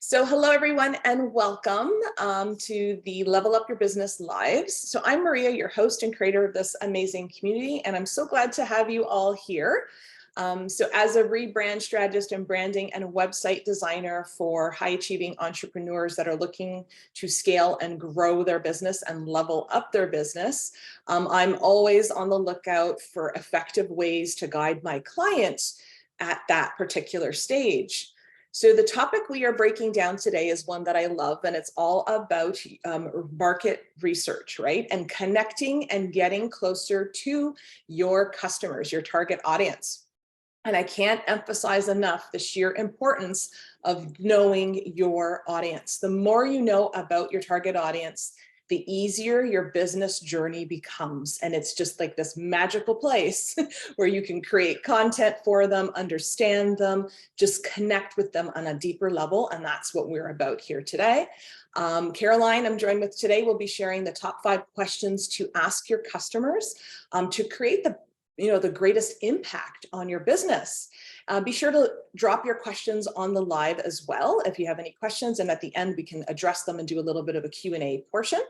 So hello, everyone, and welcome to the Level Up Your Business Lives. So I'm Maria, your host and creator of this amazing community, and I'm so glad to have you all here. So as a rebrand strategist and branding and website designer for high-achieving entrepreneurs that are looking to scale and grow their business and level up their business, I'm always on the lookout for effective ways to guide my clients at that particular stage. So the topic we are breaking down today is one that I love, and it's all about market research, right? And connecting and getting closer to your customers, your target audience. And I can't emphasize enough the sheer importance of knowing your audience. The more you know about your target audience, the easier your business journey becomes. And it's just like this magical place where you can create content for them, understand them, just connect with them on a deeper level. And that's what we're about here today. Caroline, I'm joined with today, will be sharing the top 5 questions to ask your customers to create the greatest impact on your business. Be sure to drop your questions on the live as well if you have any questions, and at the end we can address them and do a little bit of a Q&A portion.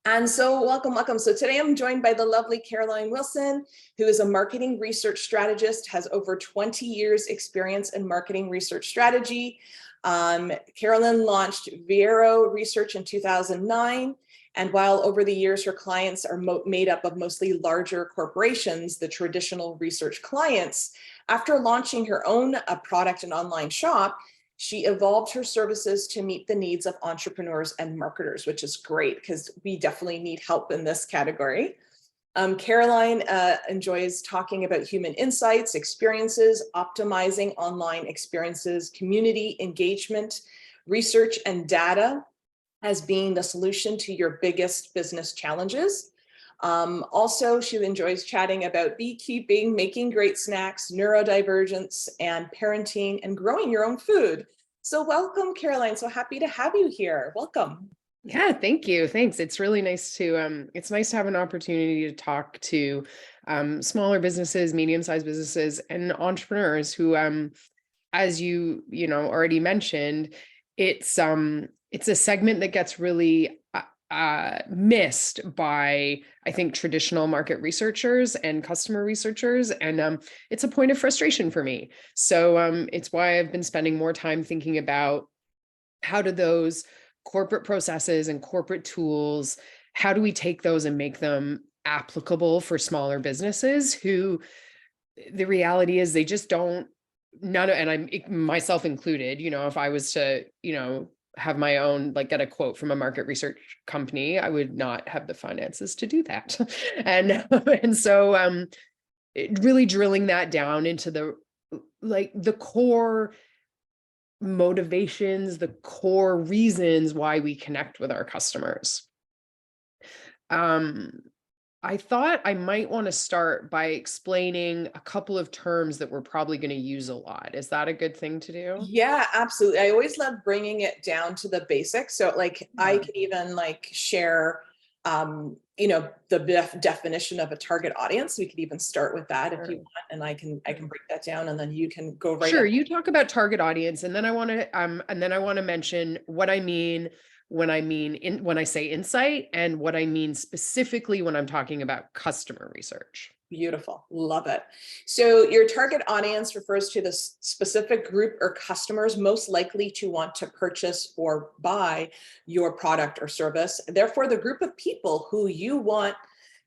And so welcome. So today I'm joined by the lovely Caroline Wilson, who is a marketing research strategist, has over 20 years experience in marketing research strategy. Caroline launched Vero Research in 2009. And while over the years, her clients are made up of mostly larger corporations, the traditional research clients, after launching her own product and online shop, she evolved her services to meet the needs of entrepreneurs and marketers, which is great because we definitely need help in this category. Caroline enjoys talking about human insights, experiences, optimizing online experiences, community engagement, research, and data as being the solution to your biggest business challenges. Also, she enjoys chatting about beekeeping, making great snacks, neurodivergence, and parenting, and growing your own food. So welcome, Caroline. So happy to have you here. Welcome. Yeah, thank you. Thanks. It's really nice to have an opportunity to talk to smaller businesses, medium-sized businesses, and entrepreneurs who, as you already mentioned, it's a segment that gets really missed by, I think, traditional market researchers and customer researchers. And it's a point of frustration for me. So it's why I've been spending more time thinking about how do those corporate processes and corporate tools, how do we take those and make them applicable for smaller businesses who the reality is they just don't, and I'm myself included, if I was to, have my own, get a quote from a market research company, I would not have the finances to do that. And so really drilling that down into the core motivations, the core reasons why we connect with our customers. I thought I might want to start by explaining a couple of terms that we're probably going to use a lot. Is that a good thing to do? Yeah, absolutely. I always love bringing it down to the basics. So I could even share, the definition of a target audience. We could even start with that if you want, and I can break that down, and then you can go right. Sure, you talk about target audience, and then I want to mention what I mean when I say insight, and what I mean specifically when I'm talking about customer research. Beautiful. Love it. So your target audience refers to the specific group or customers most likely to want to purchase or buy your product or service. Therefore, the group of people who you want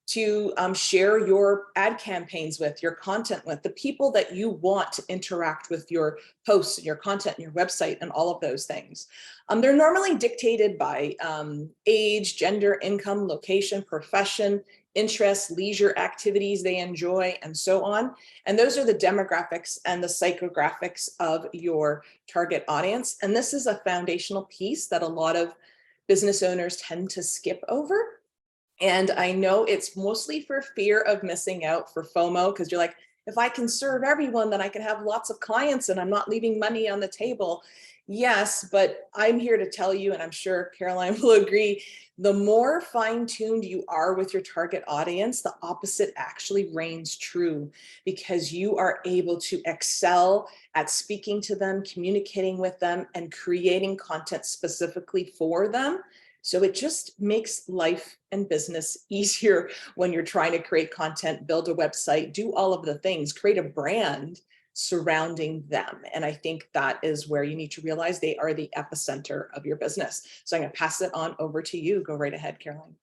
to share your ad campaigns with, your content with, the people that you want to interact with your posts and your content and your website and all of those things. They're normally dictated by age, gender, income, location, profession, interests, leisure activities they enjoy, and so on. And those are the demographics and the psychographics of your target audience. And this is a foundational piece that a lot of business owners tend to skip over. And I know it's mostly for fear of missing out, for FOMO, because you're like, if I can serve everyone, then I can have lots of clients and I'm not leaving money on the table. Yes, but I'm here to tell you, and I'm sure Caroline will agree, the more fine-tuned you are with your target audience, the opposite actually reigns true, because you are able to excel at speaking to them, communicating with them, and creating content specifically for them. So it just makes life and business easier when you're trying to create content, build a website, do all of the things, create a brand surrounding them. And I think that is where you need to realize they are the epicenter of your business. So I'm going to pass it on over to you. Go right ahead, Caroline.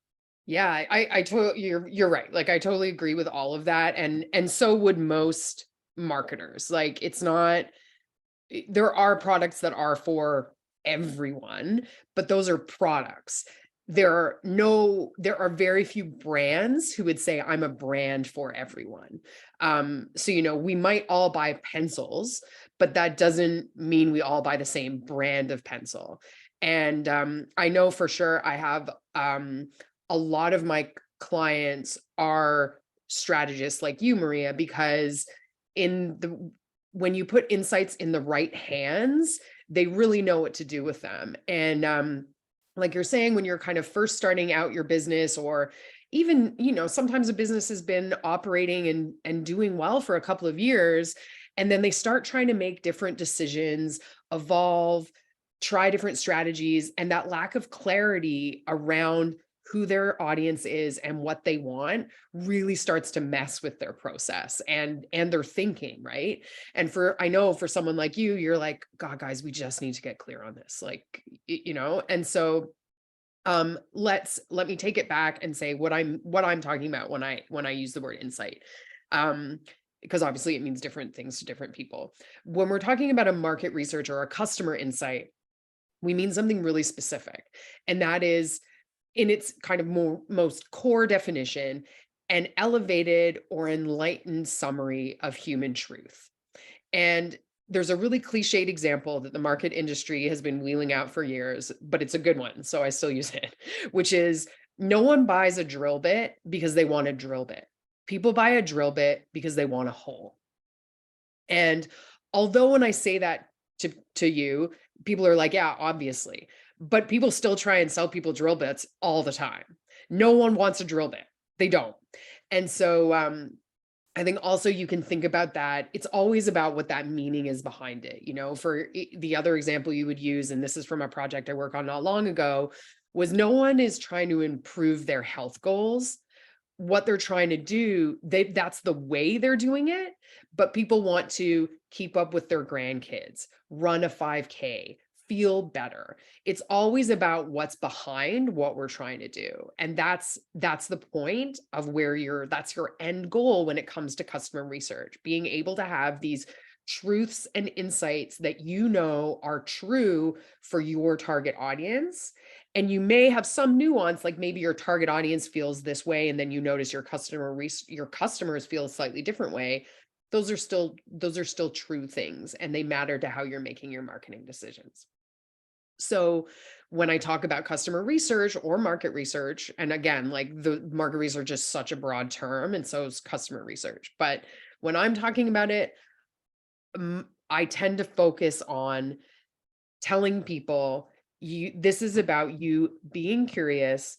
Yeah, I totally, you're right. Like, I totally agree with all of that. And so would most marketers. Like, it's not, there are products that are for everyone, but those are products. There are very few brands who would say I'm a brand for everyone. So, we might all buy pencils, but that doesn't mean we all buy the same brand of pencil. And I know for sure I have a lot of my clients are strategists like you, Maria, because when you put insights in the right hands, they really know what to do with them. And like you're saying, when you're kind of first starting out your business, or even, sometimes a business has been operating and doing well for a couple of years, and then they start trying to make different decisions, evolve, try different strategies, and that lack of clarity around who their audience is and what they want really starts to mess with their process and their thinking, right? And I know for someone like you, you're like, God, guys, we just need to get clear on this. Like, and so let me take it back and say what I'm talking about when I use the word insight. Because obviously it means different things to different people. When we're talking about a market research or a customer insight, we mean something really specific. And that is, in its kind of most core definition, an elevated or enlightened summary of human truth. And there's a really cliched example that the market industry has been wheeling out for years, but it's a good one, so I still use it, which is, no one buys a drill bit because they want a drill bit. People buy a drill bit because they want a hole. And although when I say that to you, people are like, yeah, obviously, but people still try and sell people drill bits all the time. No one wants a drill bit. They don't. And so I think also you can think about that. It's always about what that meaning is behind it. For the other example you would use, and this is from a project I worked on not long ago, was no one is trying to improve their health goals. What they're trying to do, that's the way they're doing it, but people want to keep up with their grandkids, run a 5K, feel better. It's always about what's behind what we're trying to do. And that's the point of that's your end goal when it comes to customer research, being able to have these truths and insights that are true for your target audience. And you may have some nuance, like maybe your target audience feels this way, and then you notice your customers feel a slightly different way. Those are still true things, and they matter to how you're making your marketing decisions. So when I talk about customer research or market research, and again, like, the market research is such a broad term, and so is customer research. But when I'm talking about it, I tend to focus on telling people, this is about you being curious,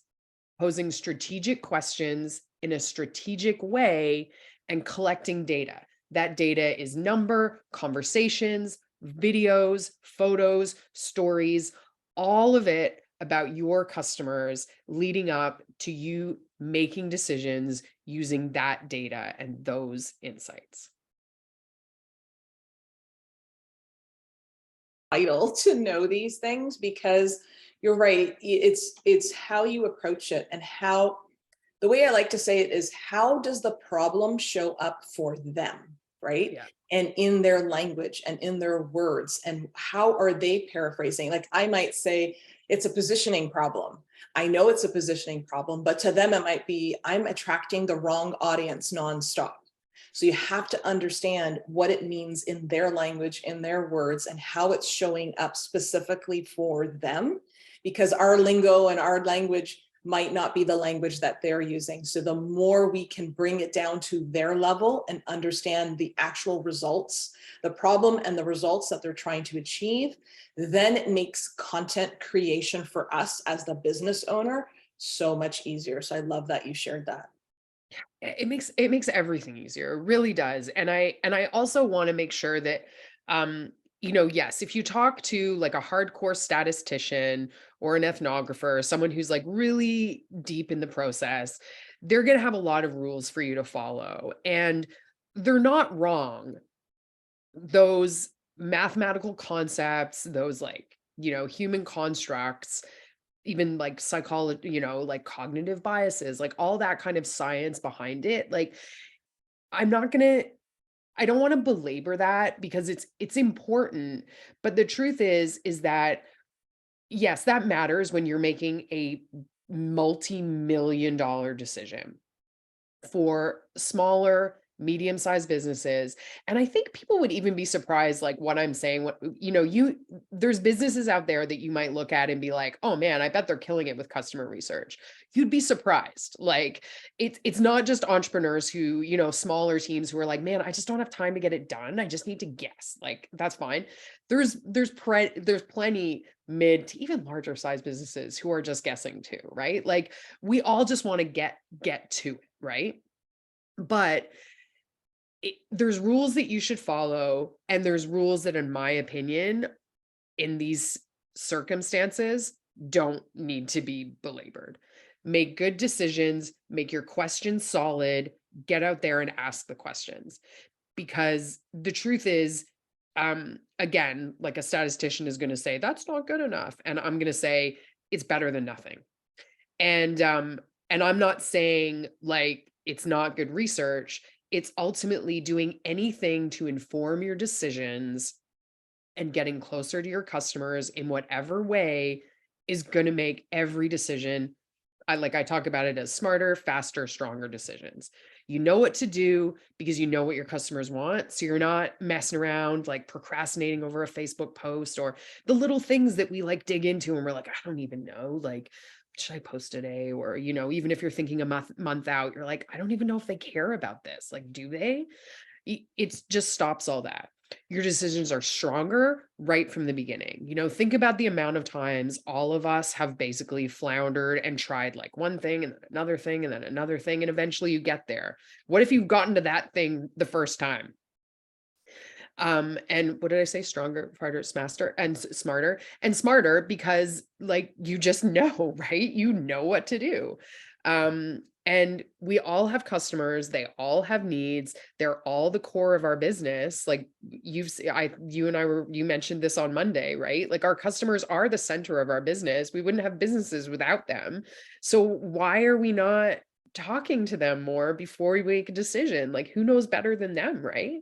posing strategic questions in a strategic way, and collecting data. That data is conversations, videos, photos, stories, all of it about your customers, leading up to you making decisions using that data and those insights. Vital to know these things, because you're right. It's how you approach it, and how, the way I like to say it is, how does the problem show up for them, right? Yeah. And in their language and in their words, and how are they paraphrasing? Like, I might say it's a positioning problem. I know it's a positioning problem, but to them it might be, I'm attracting the wrong audience nonstop. So you have to understand what it means in their language, in their words, and how it's showing up specifically for them, because our lingo and our language might not be the language that they're using. So the more we can bring it down to their level and understand the actual results, the problem and the results that they're trying to achieve, then it makes content creation for us as the business owner so much easier. So I love that you shared that. It makes everything easier. It really does. And I also want to make sure that yes, if you talk to like a hardcore statistician or an ethnographer, someone who's like really deep in the process, they're going to have a lot of rules for you to follow. And they're not wrong. Those mathematical concepts, those like, human constructs, even like psychology, like cognitive biases, like all that kind of science behind it. Like, I'm not gonna, I don't want to belabor that because it's important. But the truth is that yes, that matters when you're making a multi-million dollar decision for smaller, medium-sized businesses. And I think people would even be surprised, like what I'm saying, there's businesses out there that you might look at and be like, oh man, I bet they're killing it with customer research. You'd be surprised. Like it's not just entrepreneurs who, smaller teams who are like, man, I just don't have time to get it done. I just need to guess. Like, that's fine. There's plenty mid to even larger size businesses who are just guessing too, right? Like we all just want to get to it, right? But there's rules that you should follow, and there's rules that, in my opinion, in these circumstances, don't need to be belabored. Make good decisions, make your questions solid, get out there and ask the questions. Because the truth is, again, like a statistician is going to say, that's not good enough. And I'm going to say, it's better than nothing. And I'm not saying like it's not good research. It's ultimately doing anything to inform your decisions and getting closer to your customers in whatever way is going to make every decision. I talk about it as smarter, faster, stronger decisions. You know what to do because you know what your customers want. So you're not messing around like procrastinating over a Facebook post or the little things that we like dig into and we're like, I don't even know, like, should I post today? Or, even if you're thinking a month out, you're like, I don't even know if they care about this. Like, do they? It just stops all that. Your decisions are stronger right from the beginning. Think about the amount of times all of us have basically floundered and tried like one thing and then another thing and then another thing, and eventually you get there. What if you've gotten to that thing the first time? And what did I say? Stronger, harder, smarter and smarter because like you just know, right? You know what to do. And we all have customers, they all have needs, they're all the core of our business. Like you mentioned this on Monday, right? Like our customers are the center of our business. We wouldn't have businesses without them. So why are we not talking to them more before we make a decision? Like who knows better than them, right?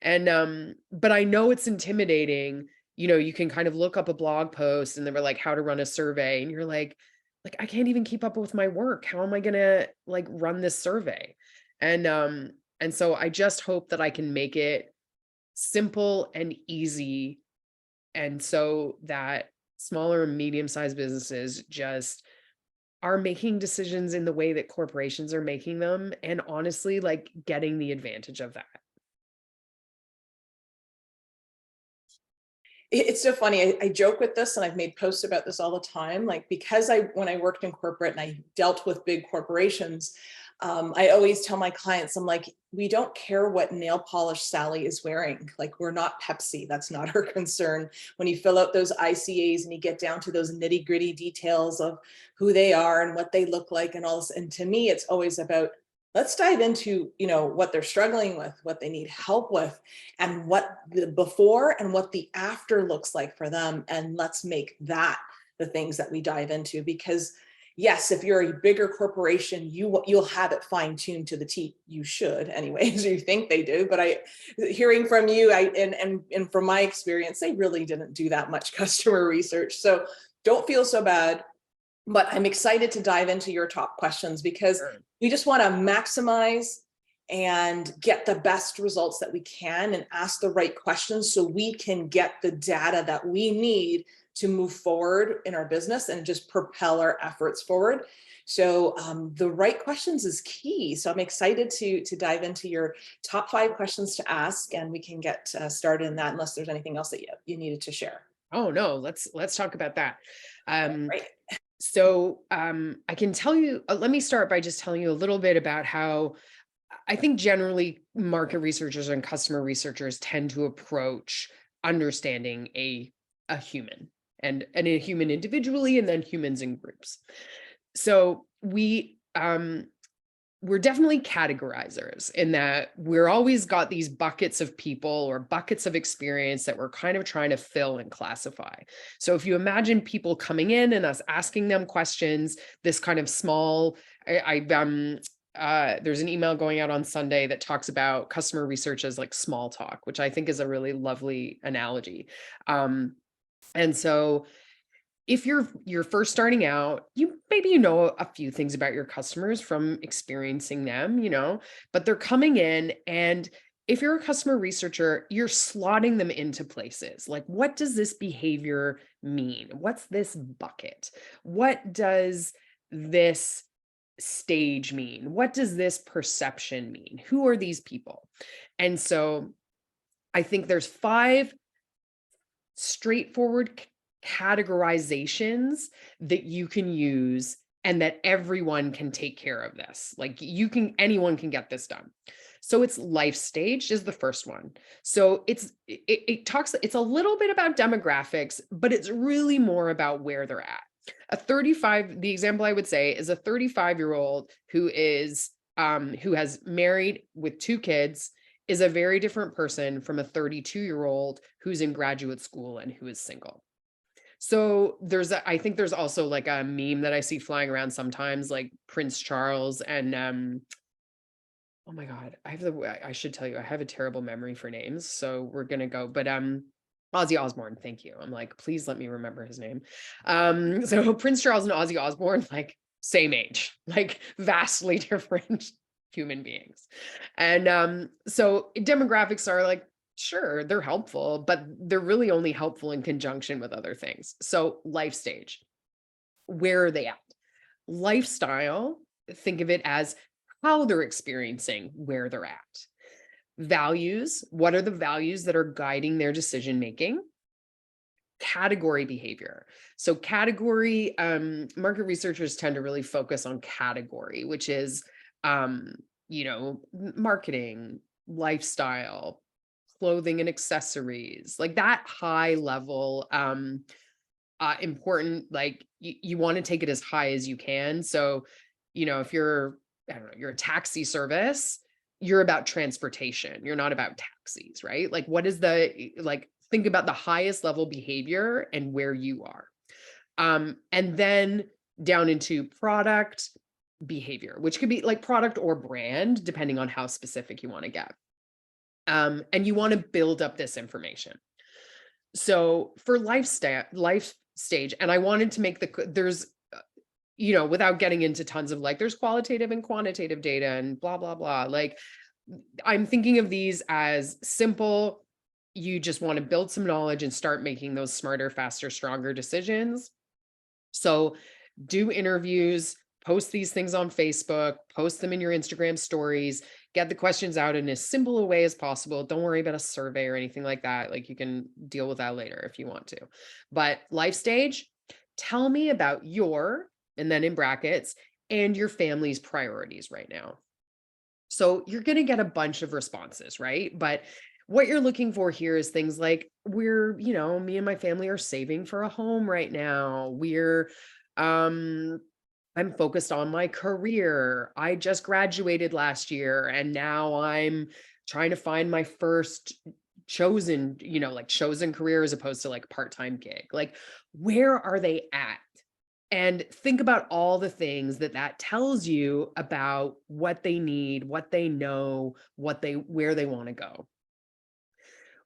And but I know it's intimidating. You can kind of look up a blog post and they were like how to run a survey and you're like I can't even keep up with my work. How am I going to like run this survey? And so I just hope that I can make it simple and easy and so that smaller and medium-sized businesses just are making decisions in the way that corporations are making them and honestly like getting the advantage of that. It's so funny. I joke with this and I've made posts about this all the time. Like, because when I worked in corporate and I dealt with big corporations, I always tell my clients, I'm like, we don't care what nail polish Sally is wearing. Like, we're not Pepsi. That's not our concern. When you fill out those ICAs and you get down to those nitty gritty details of who they are and what they look like and all this. And to me, it's always about, let's dive into, what they're struggling with, what they need help with, and what the before and what the after looks like for them. And let's make that the things that we dive into. Because yes, if you're a bigger corporation, you'll have it fine-tuned to the T. You should anyways, you think they do. But hearing from you, and from my experience, they really didn't do that much customer research. So don't feel so bad. But I'm excited to dive into your top questions because we just want to maximize and get the best results that we can and ask the right questions so we can get the data that we need to move forward in our business and just propel our efforts forward. So the right questions is key. So I'm excited to dive into your top 5 questions to ask, and we can get started in that unless there's anything else that you needed to share. Oh no, let's talk about that. Right. So I can tell you, let me start by just telling you a little bit about how I think generally market researchers and customer researchers tend to approach understanding a human and a human individually and then humans in groups. So we're definitely categorizers in that we're always got these buckets of people or buckets of experience that we're kind of trying to fill and classify. So if you imagine people coming in and us asking them questions, this kind of small, there's an email going out on Sunday that talks about customer research as like small talk, which I think is a really lovely analogy. And so if you're first starting out, maybe you know a few things about your customers from experiencing them, but they're coming in, and if you're a customer researcher, you're slotting them into places. Like, what does this behavior mean? What's this bucket? What does this stage mean? What does this perception mean? Who are these people? And so I think there's 5 straightforward categorizations that you can use and that everyone can take care of this. Like anyone can get this done. So it's life stage is the first one. So it's a little bit about demographics, but it's really more about where they're at. The example I would say is a 35-year-old who has married with 2 kids is a very different person from a 32-year-old who's in graduate school and who is single. So I think there's also like a meme that I see flying around sometimes, like Prince Charles and oh my God, I should tell you, I have a terrible memory for names, so we're gonna go, but Ozzy Osbourne, thank you. I'm like, please let me remember his name. So Prince Charles and Ozzy Osbourne, like same age, like vastly different human beings. And so demographics are like, sure, they're helpful, but they're really only helpful in conjunction with other things. So life stage, where are they at? Lifestyle, think of it as how they're experiencing where they're at. Values, what are the values that are guiding their decision making? Category behavior. So category, market researchers tend to really focus on category, which is, marketing, lifestyle, clothing and accessories, like that high level, important, like you want to take it as high as you can. So, if you're, I don't know, you're a taxi service, you're about transportation. You're not about taxis, right? Like what is think about the highest level behavior and where you are. And then down into product behavior, which could be like product or brand, depending on how specific you want to get. And you want to build up this information. So for life stage, and I wanted to make there's, without getting into tons of like, there's qualitative and quantitative data and blah, blah, blah. Like I'm thinking of these as simple. You just want to build some knowledge and start making those smarter, faster, stronger decisions. So do interviews, post these things on Facebook, post them in your Instagram stories, get the questions out in as simple a way as possible. Don't worry about a survey or anything like that. Like you can deal with that later if you want to. But life stage, tell me about and then in brackets, and your family's priorities right now. So you're going to get a bunch of responses, right? But what you're looking for here is things like me and my family are saving for a home right now. I'm focused on my career. I just graduated last year and now I'm trying to find my first chosen career as opposed to like part-time gig. Like, where are they at? And think about all the things that tells you about what they need, what they know, where they want to go.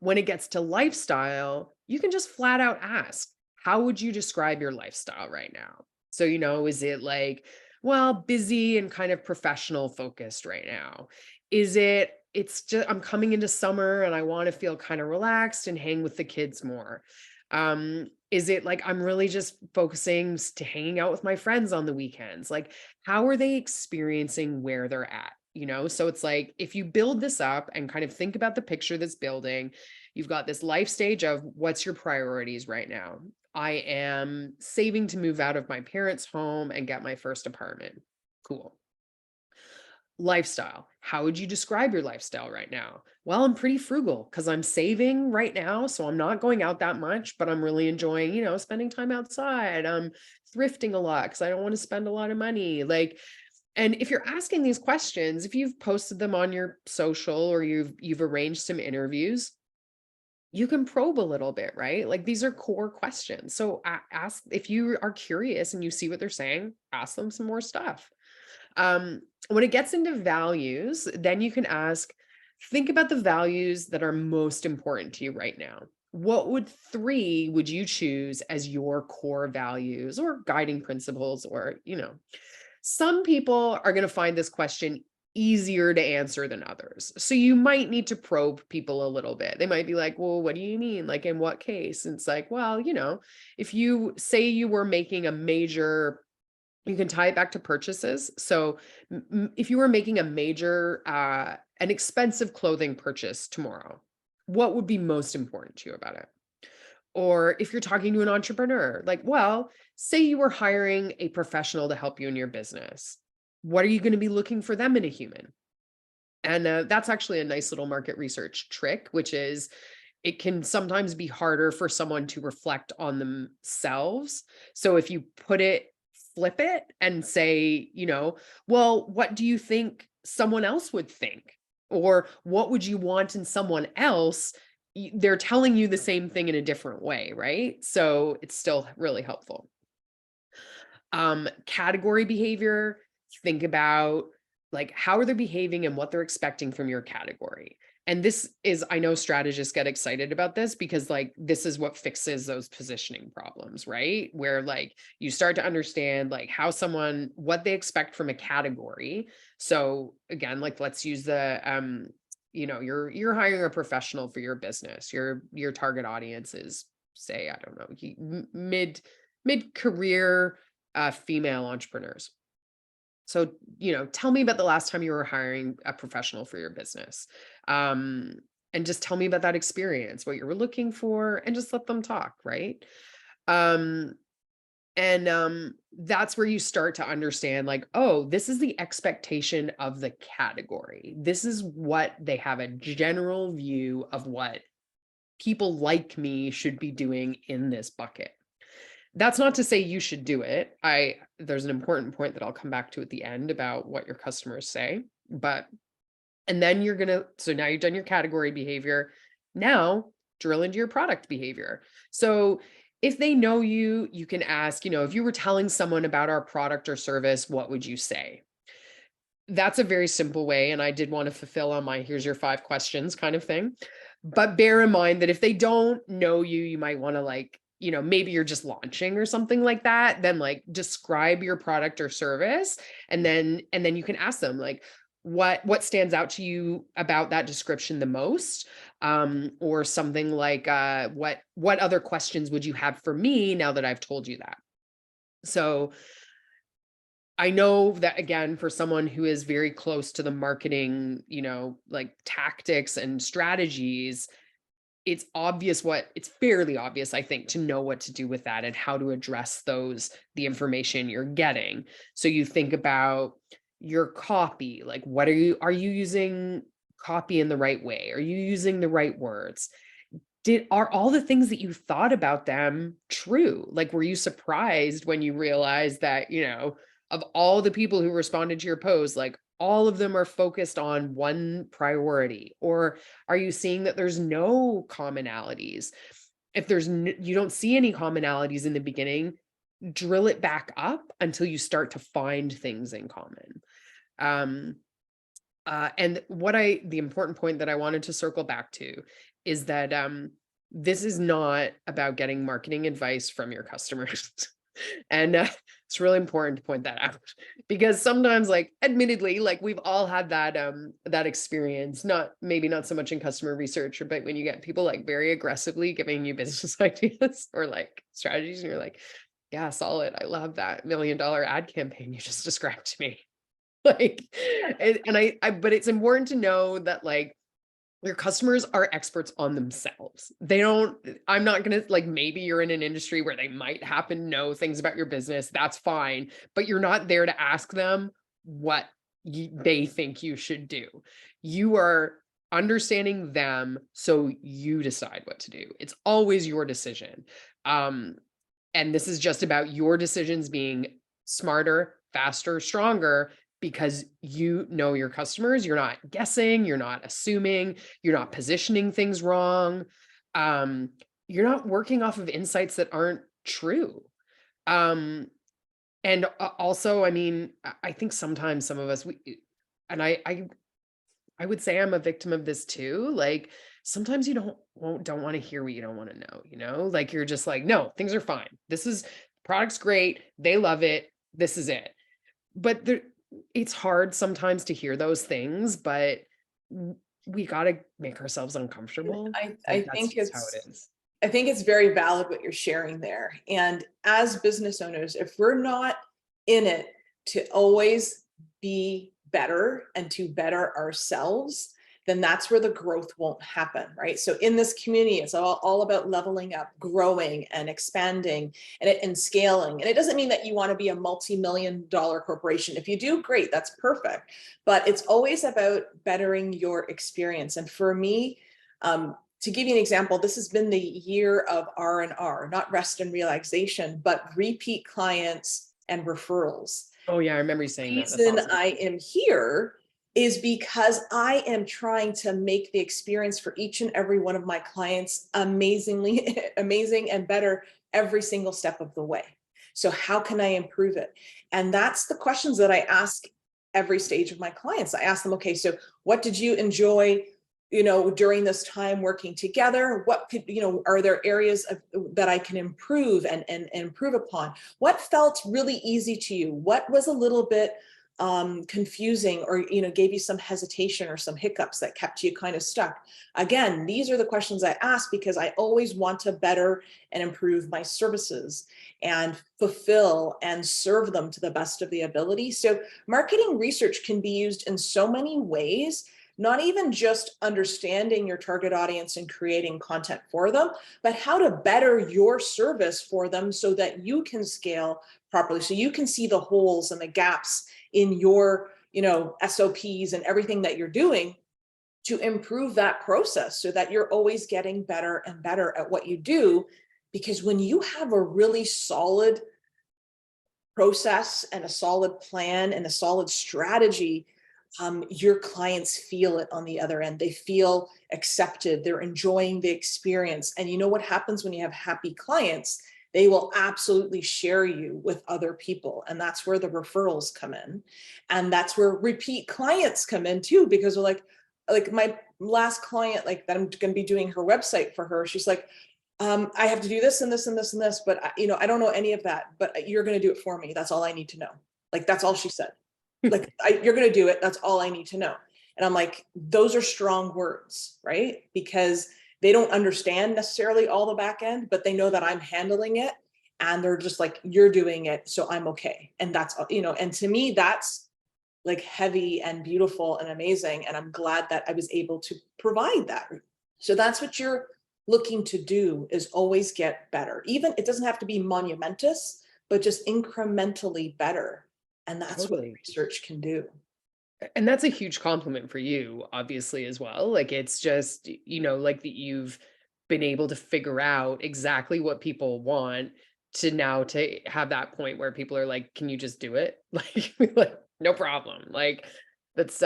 When it gets to lifestyle, you can just flat out ask, how would you describe your lifestyle right now? So, is it like, well, busy and kind of professional focused right now? It's just I'm coming into summer and I want to feel kind of relaxed and hang with the kids more. Is it like I'm really just focusing to hanging out with my friends on the weekends? Like, how are they experiencing where they're at? So it's like if you build this up and kind of think about the picture that's building, you've got this life stage of what's your priorities right now. I am saving to move out of my parents' home and get my first apartment. Cool. Lifestyle. How would you describe your lifestyle right now? Well, I'm pretty frugal because I'm saving right now. So I'm not going out that much, but I'm really enjoying, spending time outside. I'm thrifting a lot because I don't want to spend a lot of money. And if you're asking these questions, if you've posted them on your social or you've arranged some interviews, you can probe a little bit, right? Like these are core questions. So ask if you are curious and you see what they're saying, ask them some more stuff. When it gets into values, then you can think about the values that are most important to you right now. What three would you choose as your core values or guiding principles? Or, some people are going to find this question easier to answer than others. So you might need to probe people a little bit. They might be like, well, what do you mean? Like, in what case? And it's like, well, if you say you were making a major, you can tie it back to purchases. So if you were making a major, an expensive clothing purchase tomorrow, what would be most important to you about it? Or if you're talking to an entrepreneur, like, well, say you were hiring a professional to help you in your business. What are you going to be looking for them in a human? And that's actually a nice little market research trick, which is it can sometimes be harder for someone to reflect on themselves. So if you flip it and say, well, what do you think someone else would think? Or what would you want in someone else? They're telling you the same thing in a different way, right? So it's still really helpful. Category behavior, think about like how are they behaving and what they're expecting from your category. And I know strategists get excited about this because like this is what fixes those positioning problems, right? Where like you start to understand like what they expect from a category. So again, like let's use you're hiring a professional for your business. Your target audience is, say, I don't know, mid-career female entrepreneurs. So, tell me about the last time you were hiring a professional for your business. Um, and just tell me about that experience, what you were looking for, and just let them talk, right? Um, and that's where you start to understand like, oh, this is the expectation of the category. This is what they have a general view of what people like me should be doing in this bucket. That's not to say you should do it. There's an important point that I'll come back to at the end about what your customers say, and then so now you've done your category behavior. Now drill into your product behavior. So if they know you, you can ask, if you were telling someone about our product or service, what would you say? That's a very simple way. And I did want to fulfill on my here's your 5 questions kind of thing. But bear in mind that if they don't know you, you might want to like, maybe you're just launching or something like that, then like describe your product or service. And then you can ask them like, what stands out to you about that description the most? Or something like, what other questions would you have for me now that I've told you that? So I know that again, for someone who is very close to the marketing, like tactics and strategies, it's fairly obvious, I think, to know what to do with that and how to address the information you're getting. So you think about your copy, like are you using copy in the right way? Are you using the right words? Are all the things that you thought about them true? Like, were you surprised when you realized that, of all the people who responded to your post, like all of them are focused on one priority? Or are you seeing that there's no commonalities? If you don't see any commonalities in the beginning, drill it back up until you start to find things in common. And the important point that I wanted to circle back to is that this is not about getting marketing advice from your customers. And it's really important to point that out because sometimes, like, admittedly, like we've all had that that experience, maybe not so much in customer research, but when you get people like very aggressively giving you business ideas or like strategies, and you're like, yeah, solid. I love that $1 million ad campaign you just described to me. Like, and but it's important to know that, like, your customers are experts on themselves. They don't, I'm not gonna, like, maybe you're in an industry where they might happen to know things about your business, that's fine, but you're not there to ask them what they think you should do. You are understanding them, so you decide what to do. It's always your decision. Um, and this is just about your decisions being smarter, faster, stronger, because you know your customers. You're not guessing, you're not assuming, you're not positioning things wrong. Um, you're not working off of insights that aren't true. Um, and also, I mean, I think sometimes some of us, and I would say I'm a victim of this too. Like, sometimes you don't want to hear what you don't want to know, Like, you're just like, no, things are fine. This is product's great. They love it. This is it. But it's hard sometimes to hear those things, but we got to make ourselves uncomfortable. I Like, that's think just how it is. I think it's very valid what you're sharing there. And as business owners, if we're not in it to always be better and to better ourselves, then that's where the growth won't happen, right? So in this community, it's all about leveling up, growing and expanding and scaling. And it doesn't mean that you want to be a multi-million-dollar corporation. If you do, great, that's perfect. But it's always about bettering your experience. And for me, to give you an example, this has been the year of R&R, not rest and relaxation, but repeat clients and referrals. Oh yeah, I remember you saying The that. That's reason awesome. I am here is because I am trying to make the experience for each and every one of my clients amazingly amazing and better every single step of the way. So how can I improve it? And that's the questions that I ask every stage of my clients. I ask them, okay, so what did you enjoy, during this time working together? What could, are there areas that I can improve and improve upon? What felt really easy to you? What was a little bit confusing, or gave you some hesitation or some hiccups that kept you kind of stuck? Again, these are the questions I ask because I always want to better and improve my services and fulfill and serve them to the best of the ability. So marketing research can be used in so many ways, not even just understanding your target audience and creating content for them, but how to better your service for them so that you can scale properly, so you can see the holes and the gaps in your, SOPs and everything that you're doing to improve that process so that you're always getting better and better at what you do. Because when you have a really solid process and a solid plan and a solid strategy, your clients feel it on the other end. They feel accepted. They're enjoying the experience. And you know what happens when you have happy clients? They will absolutely share you with other people. And that's where the referrals come in. And that's where repeat clients come in too, because they're like my last client, like that I'm going to be doing her website for her. She's like, I have to do this and this and this and this, but I don't know any of that, but you're going to do it for me. That's all I need to know. Like, that's all she said. Like, you're going to do it. That's all I need to know. And I'm like, those are strong words, right? Because they don't understand necessarily all the back end, but they know that I'm handling it. And they're just like, you're doing it, so I'm okay. And that's, and to me, that's like heavy and beautiful and amazing. And I'm glad that I was able to provide that. So that's what you're looking to do, is always get better. Even it doesn't have to be monumentous, but just incrementally better. And that's what Totally. research can do. And that's a huge compliment for you, obviously, as well. Like, it's just, like that you've been able to figure out exactly what people want, to now to have that point where people are like, can you just do it? Like, no problem. Like, that's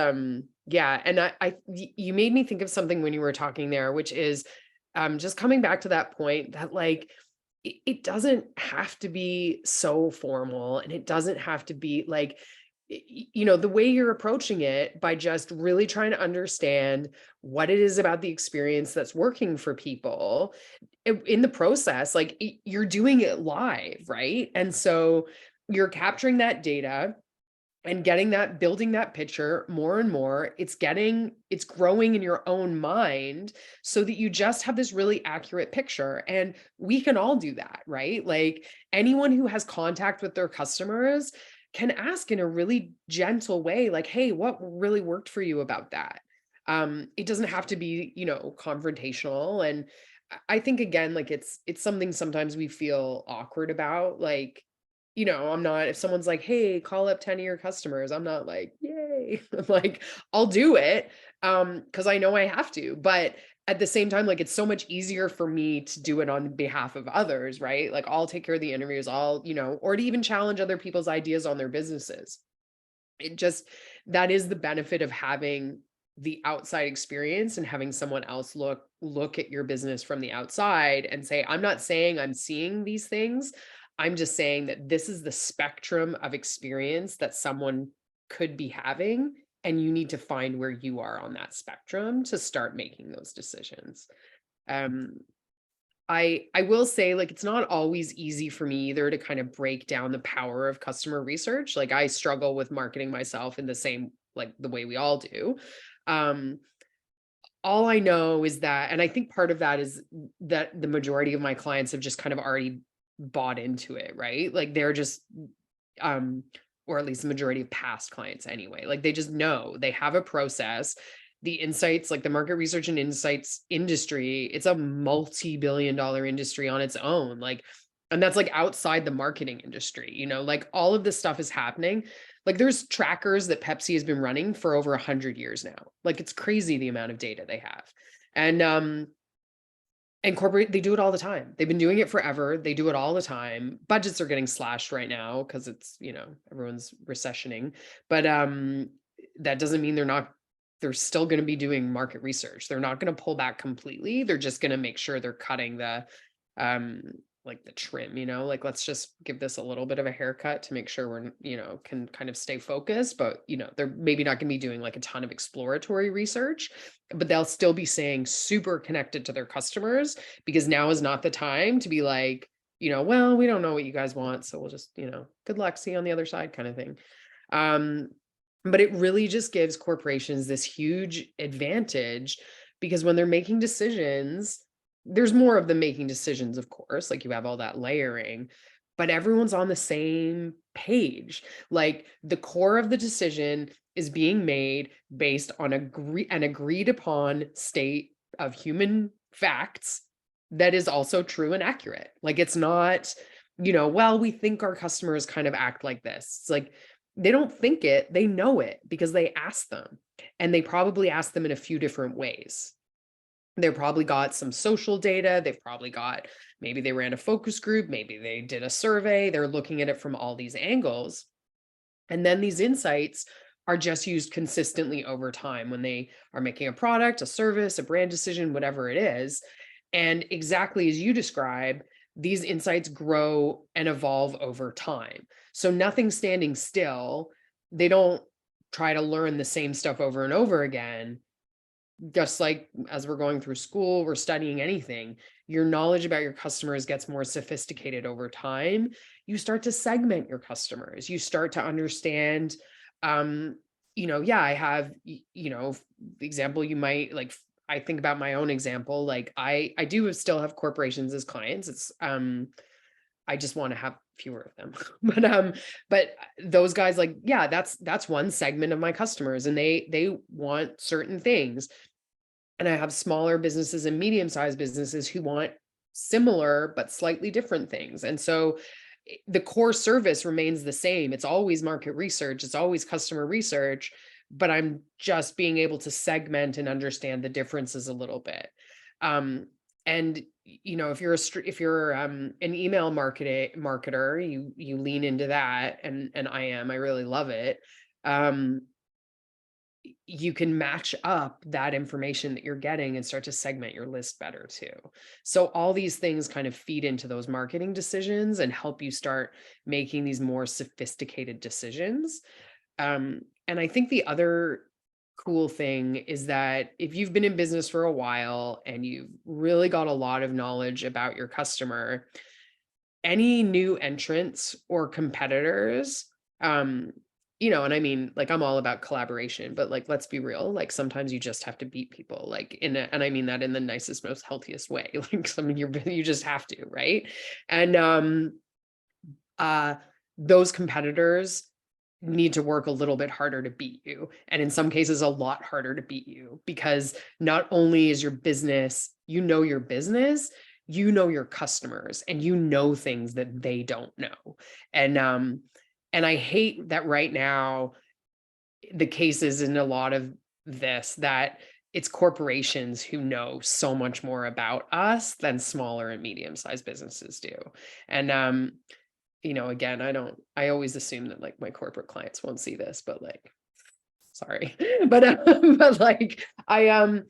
yeah. And you made me think of something when you were talking there, which is just coming back to that point that, like, it doesn't have to be so formal, and it doesn't have to be like, the way you're approaching it by just really trying to understand what it is about the experience that's working for people in the process, like you're doing it live, right? And so you're capturing that data and building that picture more and more. It's growing in your own mind so that you just have this really accurate picture. And we can all do that, right? Like anyone who has contact with their customers can ask in a really gentle way, like, hey, what really worked for you about that? It doesn't have to be, confrontational. And I think again, like it's something sometimes we feel awkward about. Like, I'm not, if someone's like, hey, call up 10 of your customers, I'm not like, yay. I'm like, I'll do it. Because I know I have to. But at the same time, like it's so much easier for me to do it on behalf of others, right? Like I'll take care of the interviews, or to even challenge other people's ideas on their businesses. It just, that is the benefit of having the outside experience and having someone else look at your business from the outside and say, I'm not saying I'm seeing these things. I'm just saying that this is the spectrum of experience that someone could be having, and you need to find where you are on that spectrum to start making those decisions. Um, I will say, like, it's not always easy for me either to kind of break down the power of customer research. Like, I struggle with marketing myself in the same, like, the way we all do. Um, all I know is that, and I think part of that is that the majority of my clients have just kind of already bought into it, right? Like, they're just, um, or at least the majority of past clients anyway, like, they just know they have a process. The insights, like the market research and insights industry, it's a multi-billion-dollar industry on its own. Like, and that's like outside the marketing industry, like all of this stuff is happening. Like there's trackers that Pepsi has been running for over 100 years now. Like it's crazy the amount of data they have. And corporate, they do it all the time. They've been doing it forever. They do it all the time. Budgets are getting slashed right now because it's, everyone's recessioning. But that doesn't mean they're still going to be doing market research. They're not going to pull back completely. They're just going to make sure they're cutting the um like the trim, like let's just give this a little bit of a haircut to make sure we're, can kind of stay focused. But, they're maybe not going to be doing like a ton of exploratory research, but they'll still be staying super connected to their customers, because now is not the time to be like, well, we don't know what you guys want, so we'll just, good luck, see you on the other side kind of thing. But it really just gives corporations this huge advantage, because when they're making decisions, there's more of them making decisions, of course, like you have all that layering, but everyone's on the same page. Like the core of the decision is being made based on an agreed upon state of human facts that is also true and accurate. Like it's not, well, we think our customers kind of act like this. It's like they don't think it, they know it because they ask them, and they probably ask them in a few different ways. They've probably got some social data. They've probably got, maybe they ran a focus group, maybe they did a survey. They're looking at it from all these angles. And then these insights are just used consistently over time when they are making a product, a service, a brand decision, whatever it is. And exactly as you describe, these insights grow and evolve over time. So nothing's standing still. They don't try to learn the same stuff over and over again. Just like as we're going through school, we're studying anything, your knowledge about your customers gets more sophisticated over time. You start to segment your customers. You start to understand, yeah, I have, the example you might like, I think about my own example, like I do still have corporations as clients. It's, I just want to have fewer of them. But those guys, like, yeah, that's one segment of my customers, and they want certain things. And I have smaller businesses and medium-sized businesses who want similar but slightly different things. And so the core service remains the same. It's always market research, it's always customer research, but I'm just being able to segment and understand the differences a little bit. And if you're an email marketer, you lean into that, and I really love it. You can match up that information that you're getting and start to segment your list better too. So all these things kind of feed into those marketing decisions and help you start making these more sophisticated decisions. And I think the other cool thing is that if you've been in business for a while and you've really got a lot of knowledge about your customer, any new entrants or competitors, um, and I mean, like, I'm all about collaboration, but like, let's be real, like sometimes you just have to beat people, like and I mean that in the nicest, most healthiest way. Like you just have to, right? And uh those competitors need to work a little bit harder to beat you. And in some cases, a lot harder to beat you, because not only is your business, you know your customers and you know things that they don't know. And I hate that right now the case is in a lot of this that it's corporations who know so much more about us than smaller and medium-sized businesses do. And again, I always assume that like my corporate clients won't see this, but like, sorry, but like, yeah, I'm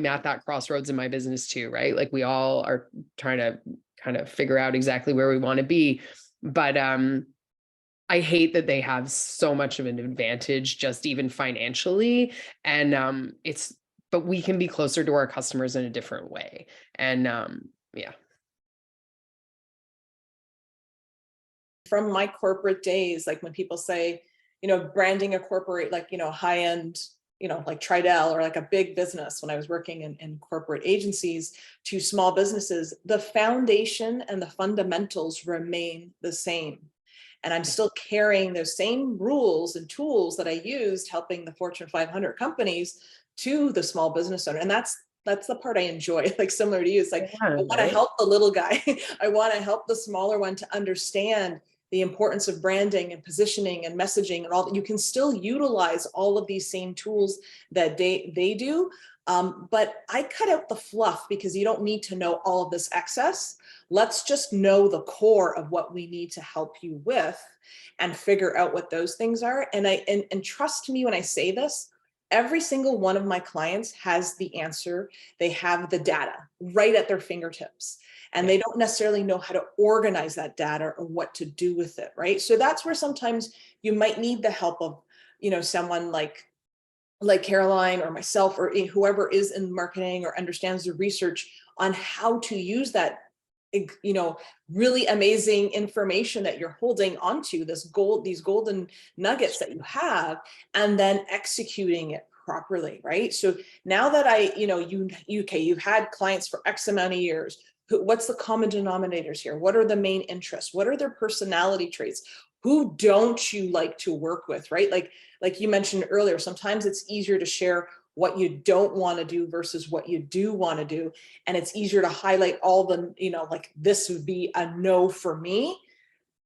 at that crossroads in my business too, right? Like we all are trying to kind of figure out exactly where we want to be. But, I hate that they have so much of an advantage just even financially. And, but we can be closer to our customers in a different way. And, yeah. From my corporate days, like when people say, branding a corporate, like, high end, like Tridel or like a big business, when I was working in corporate agencies, to small businesses, the foundation and the fundamentals remain the same. And I'm still carrying those same rules and tools that I used helping the Fortune 500 companies to the small business owner. And that's the part I enjoy, like similar to you. It's like, Yeah, I want to right? help the little guy. I want to help the smaller one to understand the importance of branding and positioning and messaging and all that. You can still utilize all of these same tools that they do. But I cut out the fluff because you don't need to know all of this excess. Let's just know the core of what we need to help you with and figure out what those things are. And trust me when I say this, every single one of my clients has the answer. They have the data right at their fingertips, and Yeah. they don't necessarily know how to organize that data or what to do with it, right? So that's where sometimes you might need the help of, someone like Caroline or myself or whoever is in marketing or understands the research on how to use that, really amazing information that you're holding onto, these golden nuggets that you have, and then executing it properly, right? So now that you've had clients for X amount of years, what's the common denominators here? What are the main interests? What are their personality traits? Who don't you like to work with, right? Like you mentioned earlier, sometimes it's easier to share what you don't want to do versus what you do want to do. And it's easier to highlight all the, like this would be a no for me.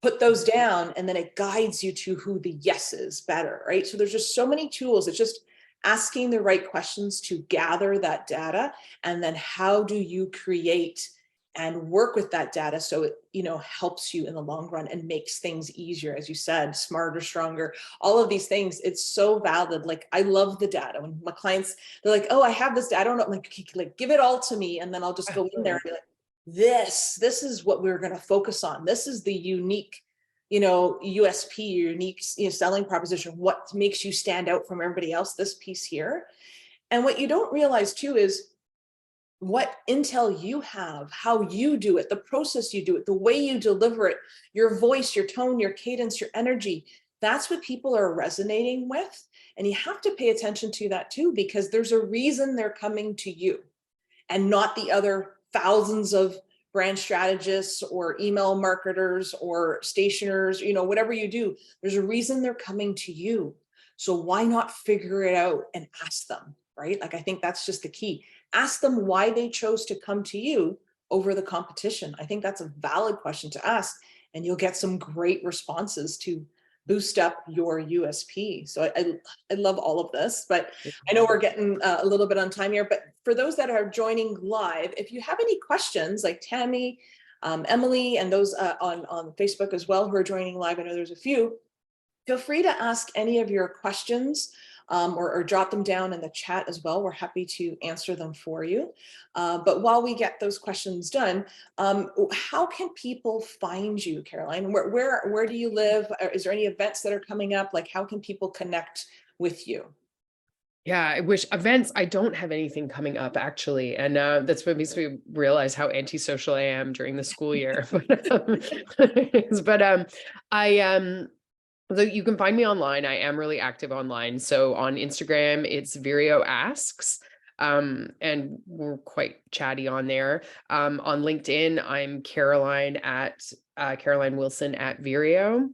Put those down, and then it guides you to who the yes is better, right? So there's just so many tools. It's just asking the right questions to gather that data. And then how do you create and work with that data so it helps you in the long run and makes things easier, as you said, smarter, stronger, all of these things. It's so valid. Like, I love the data. When my clients, they're like, oh, I have this data, I don't know, I'm like, okay, like, give it all to me, and then I'll just go in there and be like, this is what we're going to focus on. This is the unique USP, unique selling proposition, what makes you stand out from everybody else, this piece here. And what you don't realize too is what intel you have, how you do it, the process you do it, the way you deliver it, your voice, your tone, your cadence, your energy. That's what people are resonating with. And you have to pay attention to that too, because there's a reason they're coming to you and not the other thousands of brand strategists or email marketers or stationers, whatever you do. There's a reason they're coming to you. So why not figure it out and ask them, right? Like, I think that's just the key. Ask them why they chose to come to you over the competition. I think that's a valid question to ask, and you'll get some great responses to boost up your USP. So I love all of this, but I know we're getting a little bit on time here, but for those that are joining live, if you have any questions, like Tammy, Emily, and those on Facebook as well who are joining live, I know there's a few, feel free to ask any of your questions or jot them down in the chat as well. We're happy to answer them for you. But while we get those questions done, how can people find you, Caroline? Where do you live? Is there any events that are coming up? Like, how can people connect with you? Yeah, I wish events, I don't have anything coming up actually. And that's what makes me realize how antisocial I am during the school year. But so you can find me online. I am really active online. So on Instagram, it's Vireo Asks. And we're quite chatty on there. On LinkedIn, I'm Caroline Wilson at Vireo.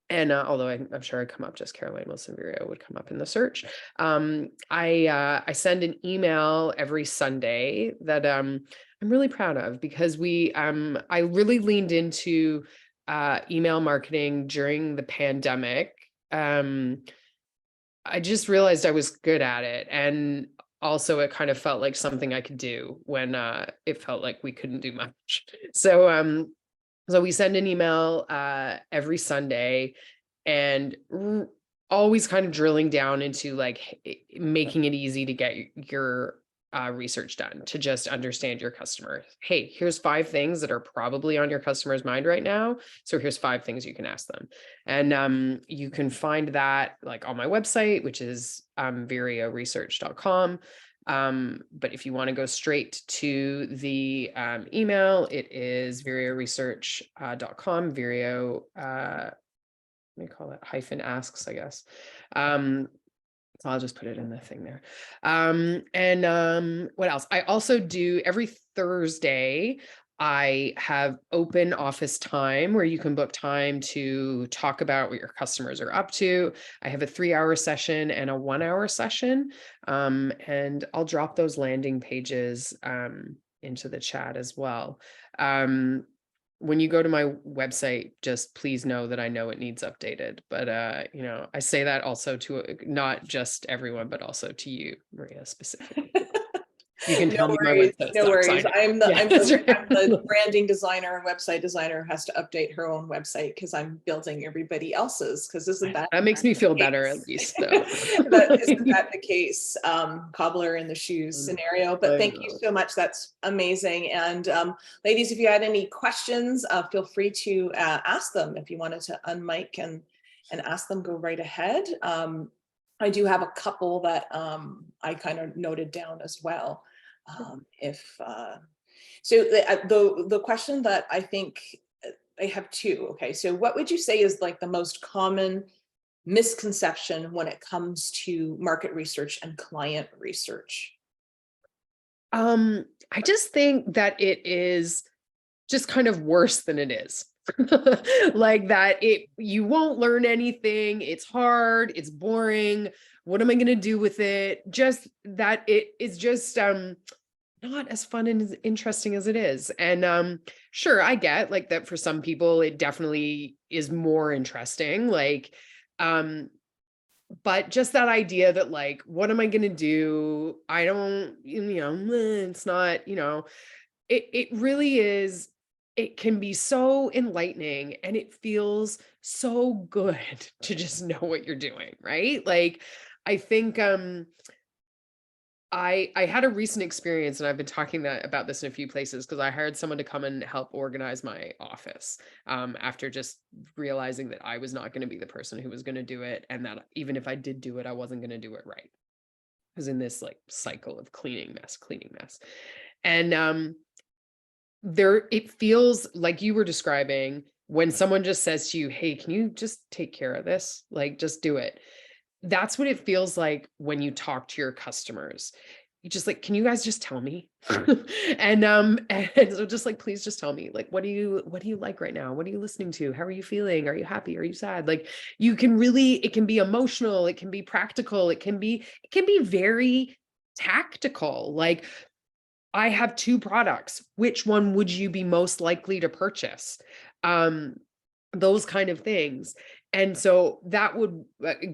And although I'm sure I'd come up, just Caroline Wilson Vireo would come up in the search. I send an email every Sunday that I'm really proud of, because I really leaned into email marketing during the pandemic. I just realized I was good at it, and also it kind of felt like something I could do when it felt like we couldn't do much. So we send an email every Sunday, and always kind of drilling down into like making it easy to get your research done, to just understand your customer. Hey, here's 5 things that are probably on your customer's mind right now. So here's 5 things you can ask them. And you can find that like on my website, which is vireoresearch.com. But if you want to go straight to the email, it is vireoresearch.com, Vireo, let me call it -asks, I guess. So I'll just put it in the thing there. What else? I also do every Thursday, I have open office time where you can book time to talk about what your customers are up to. I have a 3-hour session and a 1-hour session. And I'll drop those landing pages into the chat as well. When you go to my website, just please know that I know it needs updated. But I say that also to not just everyone, but also to you, Maria, specifically. You can tell me my website No sucks. worries. I'm Yeah, that's right. the branding designer and website designer who has to update her own website because I'm building everybody else's, because isn't that makes me feel better, at least. So. Isn't that the case? Cobbler in the shoes scenario. But thank you so much. That's amazing. And ladies, if you had any questions, feel free to ask them. If you wanted to unmic and ask them, go right ahead. I do have a couple that I kind of noted down as well. So the question that I think I have 2. Okay, so what would you say is like the most common misconception when it comes to market research and client research? I just think that it is just kind of worse than it is. Like that you won't learn anything. It's hard, it's boring. What am I going to do with it? Just that it is just not as fun and as interesting as it is. And sure, I get like that for some people it definitely is more interesting. Like but just that idea that like, what am I going to do? I don't, it's not, it really is. It can be so enlightening, and it feels so good to just know what you're doing, right? Like, I think I had a recent experience, and I've been talking about this in a few places, because I hired someone to come and help organize my office after just realizing that I was not going to be the person who was going to do it, and that even if I did do it, I wasn't going to do it right. I was in this like cycle of cleaning mess. And it feels like you were describing, when someone just says to you, hey, can you just take care of this? Like, just do it. That's what it feels like when you talk to your customers. You just like, can you guys just tell me? And so just like, please just tell me, like, what do you like right now? What are you listening to? How are you feeling? Are you happy? Are you sad? Like, it can be emotional, it can be practical, it can be very tactical. Like, I have 2 products. Which one would you be most likely to purchase? Those kind of things. And so that would,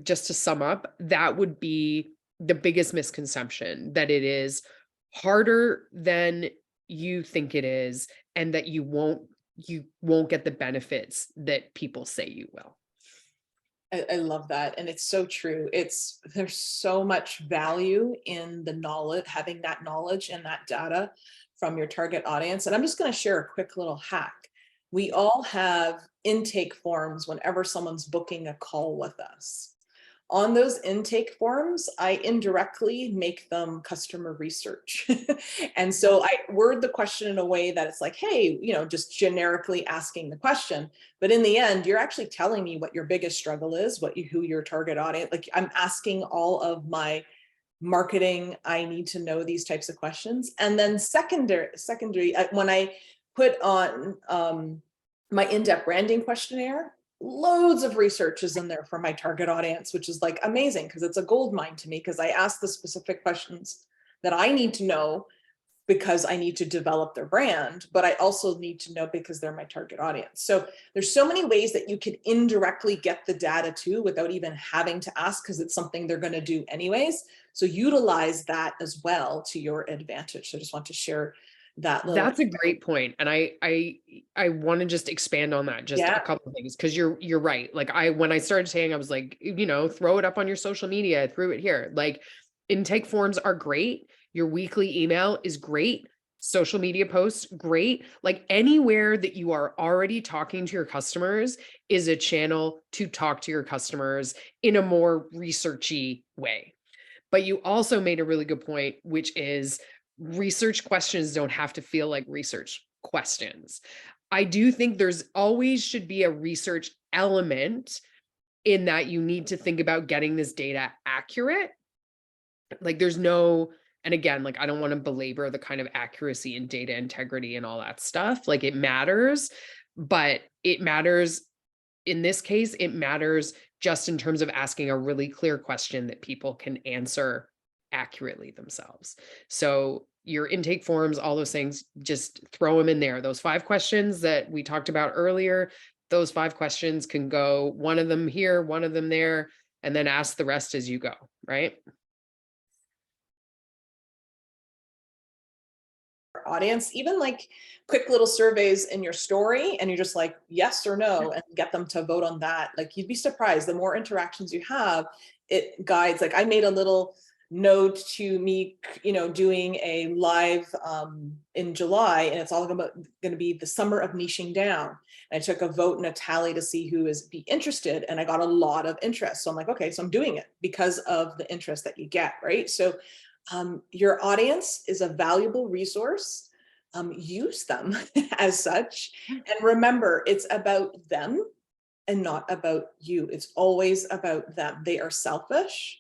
just to sum up, that would be the biggest misconception, that it is harder than you think it is, and that you won't get the benefits that people say you will. I love that. And it's so true. There's so much value in the knowledge, having that knowledge and that data from your target audience. And I'm just going to share a quick little hack. We all have intake forms whenever someone's booking a call with us. On those intake forms, I indirectly make them customer research. And so I word the question in a way that it's like, hey, just generically asking the question. But in the end, you're actually telling me what your biggest struggle is, who your target audience, like I'm asking all of my marketing, I need to know these types of questions. And then secondary, when I put on my in-depth branding questionnaire, loads of research is in there for my target audience, which is like amazing because it's a gold mine to me because I ask the specific questions that I need to know because I need to develop their brand, but I also need to know because they're my target audience. So there's so many ways that you can indirectly get the data too without even having to ask because it's something they're going to do anyways. So utilize that as well to your advantage. So I just want to share that little. That's a great point. And I want to just expand on that just a couple of things because you're right. Like when I started saying, I was like, throw it up on your social media, threw it here. Like intake forms are great. Your weekly email is great. Social media posts, great. Like anywhere that you are already talking to your customers is a channel to talk to your customers in a more researchy way. But you also made a really good point, which is research questions don't have to feel like research questions. I do think there's always should be a research element in that you need to think about getting this data accurate. Like there's no, and again, like I don't want to belabor the kind of accuracy and data integrity and all that stuff. Like it matters, but it matters in this case, it matters just in terms of asking a really clear question that people can answer accurately themselves. So your intake forms, all those things, just throw them in there. Those 5 questions that we talked about earlier, those 5 questions can go one of them here, one of them there, and then ask the rest as you go, right? Audience, even like quick little surveys in your story, and you're just like yes or no and get them to vote on that. Like you'd be surprised, the more interactions you have, it guides. Like I made a little note to me, doing a live in July, and it's all going to be the summer of niching down. And I took a vote and a tally to see who is be interested, and I got a lot of interest. So I'm like, okay, so I'm doing it because of the interest that you get, right? So your audience is a valuable resource. Use them as such. And remember, it's about them and not about you. It's always about them. They are selfish.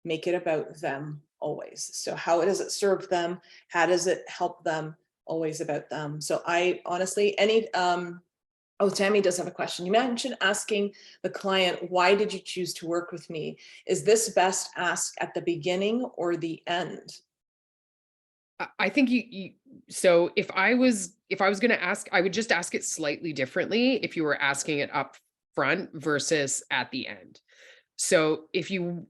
Make it about them always. So how does it serve them? How does it help them? Always about them. So I honestly, oh, Tammy does have a question. You mentioned asking the client, why did you choose to work with me? Is this best asked at the beginning or the end? I think so if I was going to ask, I would just ask it slightly differently if you were asking it up front versus at the end. So if you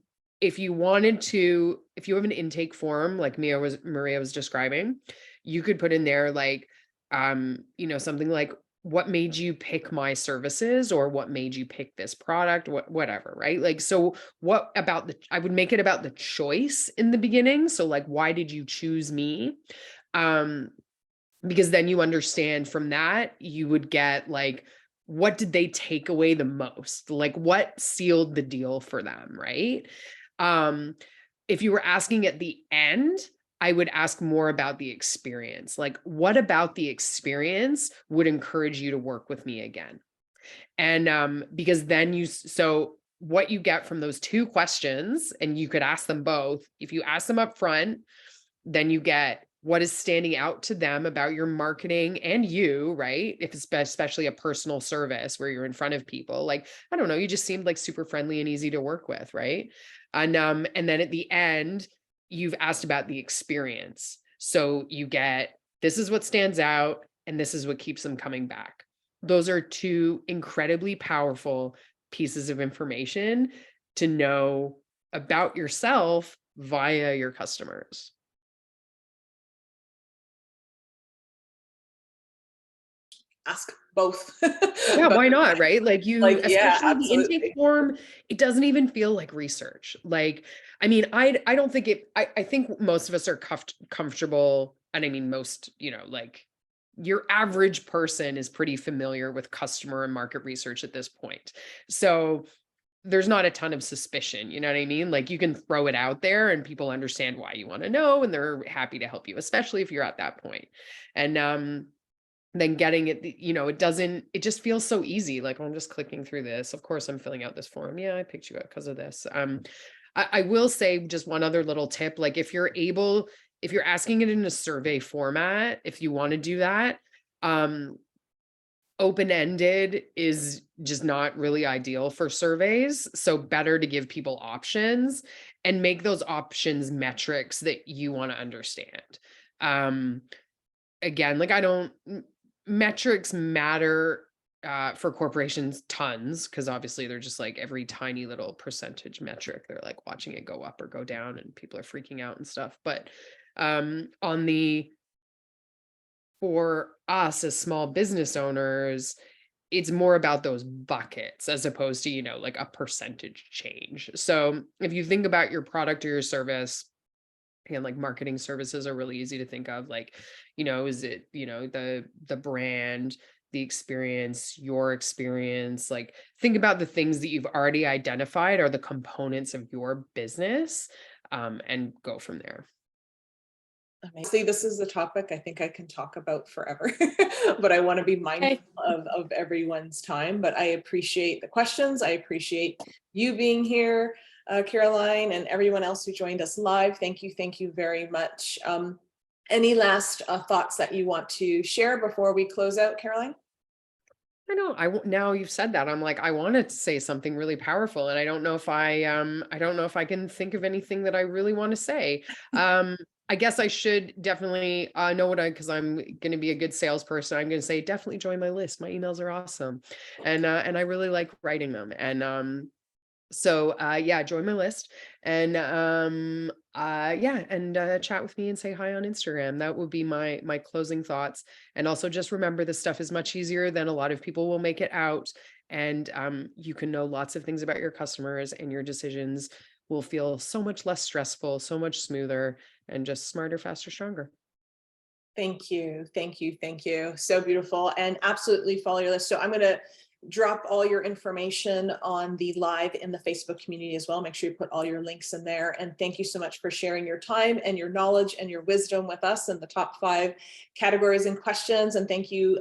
wanted to, if you have an intake form like Maria was describing, you could put in there like, something like, what made you pick my services, or what made you pick this product, whatever, right? Like, so what about I would make it about the choice in the beginning. So like, why did you choose me? Because then you understand from that, you would get like, what did they take away the most? Like what sealed the deal for them, right? If you were asking at the end, I would ask more about the experience. Like, what about the experience would encourage you to work with me again? And because then so what you get from those 2 questions, and you could ask them both, if you ask them up front, then you get what is standing out to them about your marketing and you, right? If it's especially a personal service where you're in front of people, like, I don't know, you just seemed like super friendly and easy to work with, right? And then at the end, you've asked about the experience. So you get, this is what stands out and this is what keeps them coming back. Those are 2 incredibly powerful pieces of information to know about yourself via your customers. ask both. Yeah, But why not, right? Like you, like, yeah, especially the intake absolutely. form, it doesn't even feel like research. Like, I mean, I don't think it, I think most of us are comfortable. And I mean, most, like your average person is pretty familiar with customer and market research at this point. So there's not a ton of suspicion, you know what I mean? Like you can throw it out there and people understand why you want to know and they're happy to help you, especially if you're at that point. And then getting it, it just feels so easy. Like, oh, I'm just clicking through this. Of course, I'm filling out this form. Yeah, I picked you up because of this. I will say just one other little tip. Like if you're asking it in a survey format, if you want to do that, open-ended is just not really ideal for surveys. So better to give people options and make those options metrics that you want to understand. Um, Again, like I don't metrics matter for corporations tons because obviously they're just like every tiny little percentage metric. They're like watching it go up or go down and people are freaking out and stuff. But on the for us as small business owners, it's more about those buckets as opposed to, like a percentage change. So if you think about your product or your service, and like marketing services are really easy to think of, like, is it, the brand, the experience, your experience, like think about the things that you've already identified are the components of your business, and go from there. Amazing. This is a topic I think I can talk about forever, but I want to be mindful Okay. of everyone's time. But I appreciate the questions. I appreciate you being here, Caroline, and everyone else who joined us live. Thank you. Thank you very much. Any last thoughts that you want to share before we close out, Caroline? I know. Now you've said that, I'm like, I wanted to say something really powerful, and I don't know if I can think of anything that I really want to say. I guess I should definitely know what because I'm going to be a good salesperson. I'm going to say definitely join my list. My emails are awesome, and I really like writing them. And so yeah, join my list and yeah, and chat with me and say hi on Instagram. That would be my closing thoughts. And also just remember this stuff is much easier than a lot of people will make it out. And you can know lots of things about your customers and your decisions will feel so much less stressful, so much smoother, and just smarter, faster, stronger. Thank you. Thank you. Thank you. So beautiful. And absolutely follow your list. So I'm going to drop all your information on the live in the Facebook community as well. Make sure you put all your links in there. And thank you so much for sharing your time and your knowledge and your wisdom with us in the top 5 categories and questions. And thank you